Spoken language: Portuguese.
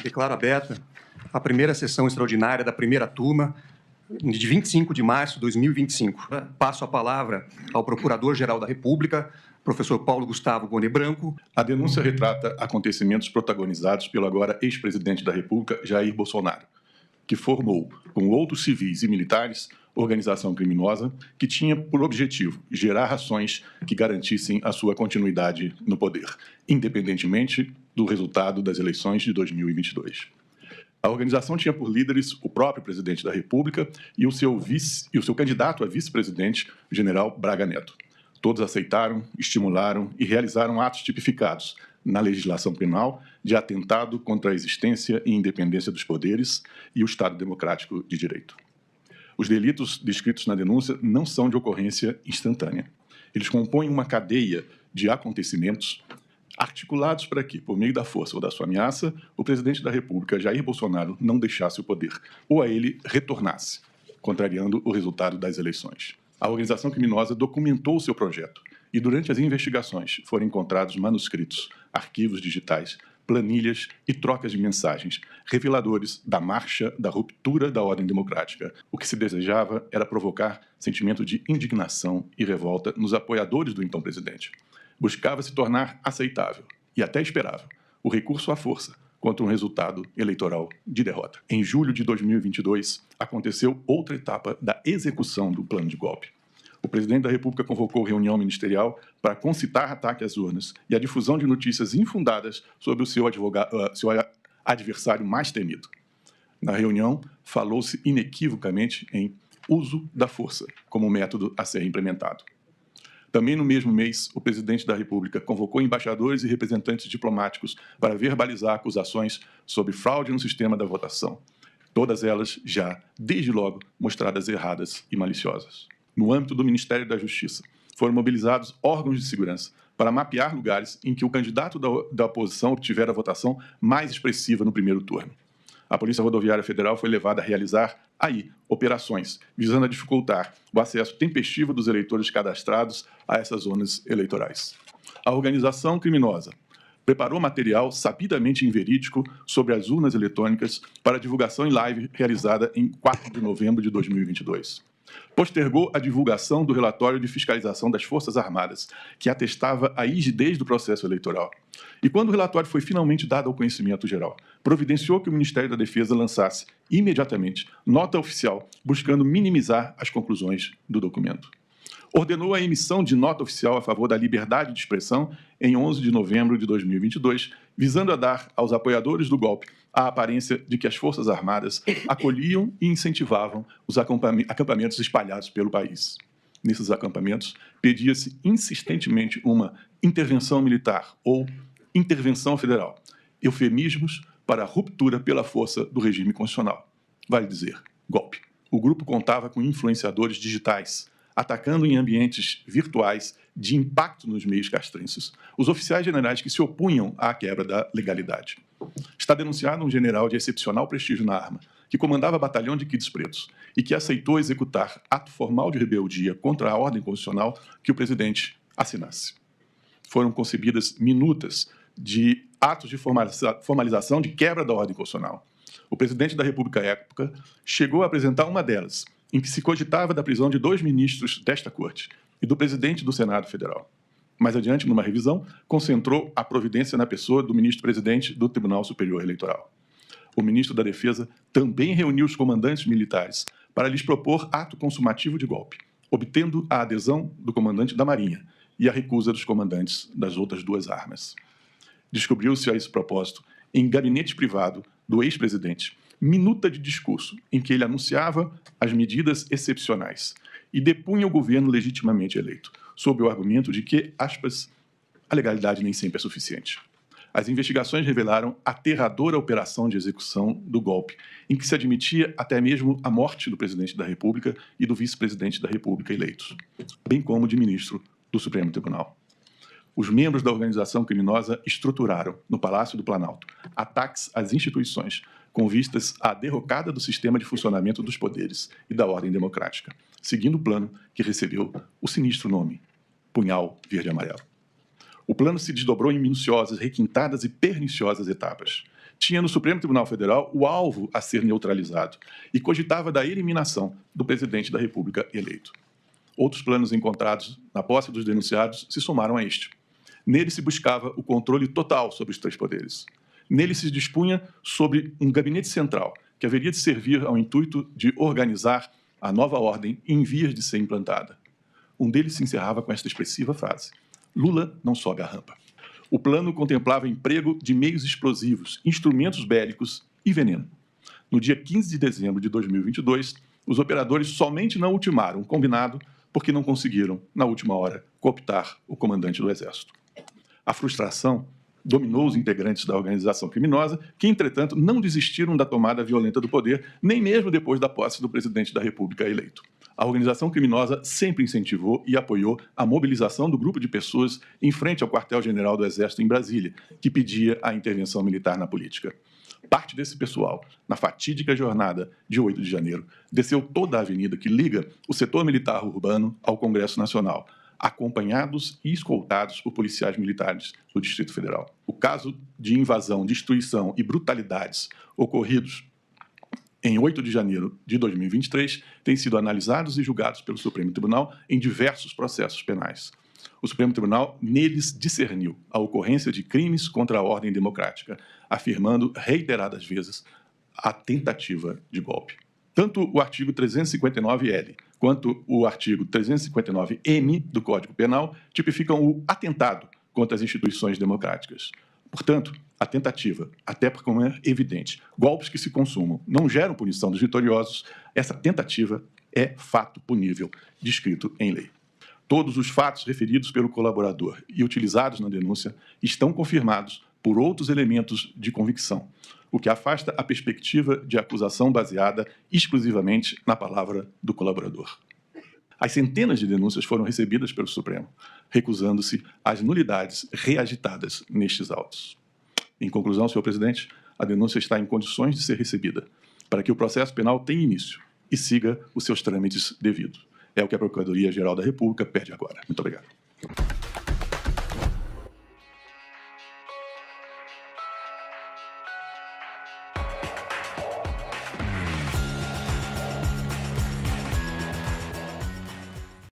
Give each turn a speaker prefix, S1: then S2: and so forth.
S1: Declaro aberta a primeira sessão extraordinária da primeira turma de 25 de março de 2025. Passo a palavra ao Procurador-Geral da República, professor Paulo Gustavo Gonet Branco.
S2: A denúncia retrata acontecimentos protagonizados pelo agora ex-presidente da República, Jair Bolsonaro, que formou, com outros civis e militares, organização criminosa que tinha por objetivo gerar ações que garantissem a sua continuidade no poder, independentemente do resultado das eleições de 2022. A organização tinha por líderes o próprio presidente da República e o seu candidato a vice-presidente, o general Braga Neto. Todos aceitaram, estimularam e realizaram atos tipificados na legislação penal de atentado contra a existência e independência dos poderes e o Estado democrático de direito. Os delitos descritos na denúncia não são de ocorrência instantânea. Eles compõem uma cadeia de acontecimentos articulados para que, por meio da força ou da sua ameaça, o presidente da República, Jair Bolsonaro, não deixasse o poder, ou a ele retornasse, contrariando o resultado das eleições. A organização criminosa documentou o seu projeto e, durante as investigações, foram encontrados manuscritos, arquivos digitais, planilhas e trocas de mensagens, reveladores da marcha da ruptura da ordem democrática. O que se desejava era provocar sentimento de indignação e revolta nos apoiadores do então presidente. Buscava se tornar aceitável, e até esperável, o recurso à força contra um resultado eleitoral de derrota. Em julho de 2022, aconteceu outra etapa da execução do plano de golpe. O presidente da República convocou reunião ministerial para concitar ataque às urnas e a difusão de notícias infundadas sobre o seu adversário mais temido. Na reunião, falou-se inequivocamente em uso da força como método a ser implementado. Também no mesmo mês, o presidente da República convocou embaixadores e representantes diplomáticos para verbalizar acusações sobre fraude no sistema da votação, todas elas já, desde logo, mostradas erradas e maliciosas. No âmbito do Ministério da Justiça, foram mobilizados órgãos de segurança para mapear lugares em que o candidato da oposição obtivera a votação mais expressiva no primeiro turno. A Polícia Rodoviária Federal foi levada a realizar, operações visando a dificultar o acesso tempestivo dos eleitores cadastrados a essas zonas eleitorais. A organização criminosa preparou material sabidamente inverídico sobre as urnas eletrônicas para divulgação em live realizada em 4 de novembro de 2022. Postergou a divulgação do relatório de fiscalização das Forças Armadas, que atestava a rigidez do processo eleitoral. E quando o relatório foi finalmente dado ao conhecimento geral, providenciou que o Ministério da Defesa lançasse, imediatamente, nota oficial, buscando minimizar as conclusões do documento. Ordenou a emissão de nota oficial a favor da liberdade de expressão em 11 de novembro de 2022, visando a dar aos apoiadores do golpe a aparência de que as Forças Armadas acolhiam e incentivavam os acampamentos espalhados pelo país. Nesses acampamentos, pedia-se insistentemente uma intervenção militar ou intervenção federal, eufemismos para a ruptura pela força do regime constitucional. Vale dizer, golpe. O grupo contava com influenciadores digitais, atacando em ambientes virtuais de impacto nos meios castrenses os oficiais generais que se opunham à quebra da legalidade. Está denunciado um general de excepcional prestígio na arma, que comandava batalhão de quites pretos e que aceitou executar ato formal de rebeldia contra a ordem constitucional que o presidente assinasse. Foram concebidas minutas de atos de formalização de quebra da ordem constitucional. O presidente da República à época chegou a apresentar uma delas, em que se cogitava da prisão de 2 ministros desta Corte e do presidente do Senado Federal. Mais adiante, numa revisão, concentrou a providência na pessoa do ministro-presidente do Tribunal Superior Eleitoral. O ministro da Defesa também reuniu os comandantes militares para lhes propor ato consumativo de golpe, obtendo a adesão do comandante da Marinha e a recusa dos comandantes das outras 2 armas. Descobriu-se a esse propósito, em gabinete privado do ex-presidente, minuta de discurso em que ele anunciava as medidas excepcionais e depunha o governo legitimamente eleito, sob o argumento de que, aspas, a legalidade nem sempre é suficiente. As investigações revelaram aterradora operação de execução do golpe, em que se admitia até mesmo a morte do presidente da República e do vice-presidente da República eleitos, bem como de ministro do Supremo Tribunal. Os membros da organização criminosa estruturaram, no Palácio do Planalto, ataques às instituições, com vistas à derrocada do sistema de funcionamento dos poderes e da ordem democrática, seguindo o plano que recebeu o sinistro nome Punhal Verde-Amarelo. O plano se desdobrou em minuciosas, requintadas e perniciosas etapas, tinha no Supremo Tribunal Federal o alvo a ser neutralizado e cogitava da eliminação do presidente da República eleito. Outros planos encontrados na posse dos denunciados se somaram a este. Nele se buscava o controle total sobre os três poderes. Nele se dispunha sobre um gabinete central que haveria de servir ao intuito de organizar a nova ordem em vias de ser implantada. Um deles se encerrava com esta expressiva frase: Lula não sobe a rampa. O plano contemplava emprego de meios explosivos, instrumentos bélicos e veneno. No dia 15 de dezembro de 2022, os operadores somente não ultimaram o combinado porque não conseguiram, na última hora, cooptar o comandante do Exército. A frustração dominou os integrantes da organização criminosa, que, entretanto, não desistiram da tomada violenta do poder, nem mesmo depois da posse do presidente da República eleito. A organização criminosa sempre incentivou e apoiou a mobilização do grupo de pessoas em frente ao quartel-general do Exército em Brasília, que pedia a intervenção militar na política. Parte desse pessoal, na fatídica jornada de 8 de janeiro, desceu toda a avenida que liga o setor militar urbano ao Congresso Nacional, acompanhados e escoltados por policiais militares do Distrito Federal. O caso de invasão, destruição e brutalidades ocorridos em 8 de janeiro de 2023 têm sido analisados e julgados pelo Supremo Tribunal em diversos processos penais. O Supremo Tribunal neles discerniu a ocorrência de crimes contra a ordem democrática, afirmando reiteradas vezes a tentativa de golpe. Tanto o artigo 359-L quanto o artigo 359-M do Código Penal tipificam o atentado contra as instituições democráticas. Portanto, a tentativa, até porque, como é evidente, golpes que se consumam não geram punição dos vitoriosos, essa tentativa é fato punível, descrito em lei. Todos os fatos referidos pelo colaborador e utilizados na denúncia estão confirmados por outros elementos de convicção, o que afasta a perspectiva de acusação baseada exclusivamente na palavra do colaborador. As centenas de denúncias foram recebidas pelo Supremo, recusando-se às nulidades reagitadas nestes autos. Em conclusão, senhor presidente, a denúncia está em condições de ser recebida, para que o processo penal tenha início e siga os seus trâmites devidos. É o que a Procuradoria-Geral da República pede agora. Muito obrigado.